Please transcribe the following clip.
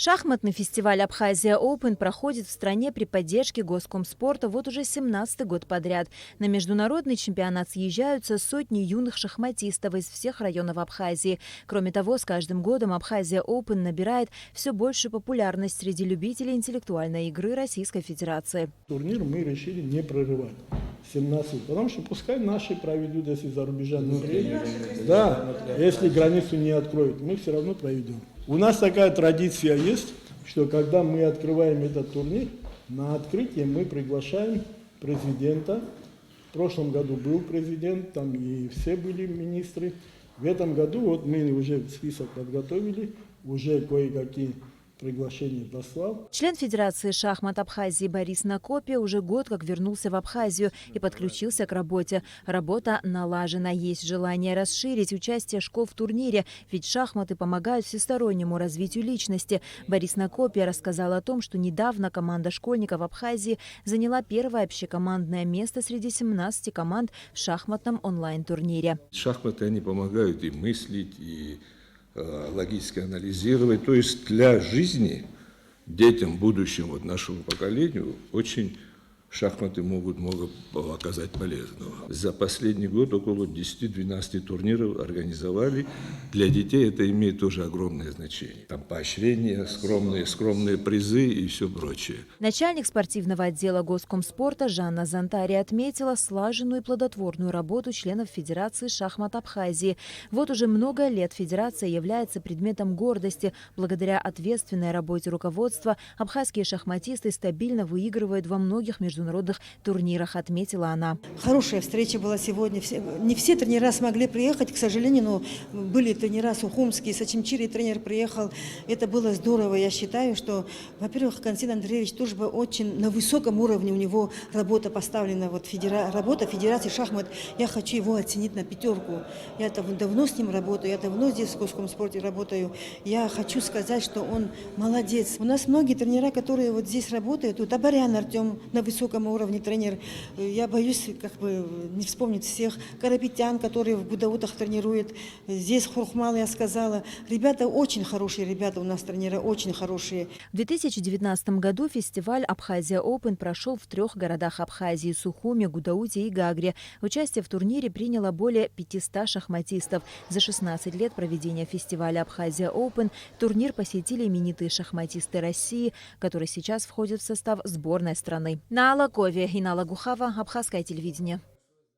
Шахматный фестиваль «Абхазия Open» проходит в стране при поддержке Госкомспорта вот уже 17-й год подряд. На международный чемпионат съезжаются сотни юных шахматистов из всех районов Абхазии. Кроме того, с каждым годом «Абхазия Open» набирает все большую популярность среди любителей интеллектуальной игры Российской Федерации. Турнир мы решили не прерывать 17, потому что пускай наши проведут, если за рубежа не приедут. Да, если границу не откроют, мы все равно проведем. У нас такая традиция есть, что когда мы открываем этот турнир, на открытие мы приглашаем президента. В прошлом году был президент, там и все были министры. В этом году вот мы уже список подготовили, уже кое-какие приглашение послал. Член Федерации шахмат Абхазии Борис Накопе уже год как вернулся в Абхазию и подключился к работе. Работа налажена. Есть желание расширить участие школ в турнире, ведь шахматы помогают всестороннему развитию личности. Борис Накопе рассказал о том, что недавно команда школьников Абхазии заняла первое общекомандное место среди 17 команд в шахматном онлайн-турнире. Шахматы, они помогают и мыслить, и логически анализировать. То есть для жизни детям, будущему нашему поколению, очень шахматы могут много оказать полезного. За последний год около 10-12 турниров организовали. Для детей это имеет тоже огромное значение. Там поощрения, скромные призы и все прочее. Начальник спортивного отдела Госкомспорта Жанна Зантари отметила слаженную и плодотворную работу членов Федерации шахмат Абхазии. Вот уже много лет Федерация является предметом гордости. Благодаря ответственной работе руководства абхазские шахматисты стабильно выигрывают во многих международных турнирах, отметила она. Хорошая встреча была сегодня. Не все тренера смогли приехать, к сожалению, но были тренера Сухумские, Сачимчири тренер приехал. Это было здорово. Я считаю, что, во-первых, Константин Андреевич тоже очень на высоком уровне у него работа поставлена. Вот работа Федерации шахмат. Я хочу его оценить на 5. Я давно с ним работаю, я давно здесь в Госкомспорте работаю. Я хочу сказать, что он молодец. У нас многие тренера, которые вот здесь работают. Вот Абарян Артем на высоком уровне тренер. Я боюсь не вспомнить всех. Карапетян, который в Гудаутах тренирует. Здесь Хурхмал, я сказала. Ребята очень хорошие, ребята у нас тренеры очень хорошие. В 2019 году фестиваль «Абхазия Open» прошел в 3 городах Абхазии – Сухуме, Гудауте и Гагре. Участие в турнире приняло более 500 шахматистов. За 16 лет проведения фестиваля «Абхазия Open» турнир посетили именитые шахматисты России, которые сейчас входят в состав сборной страны. На Алакове и на Лагухава, Абхазское телевидение.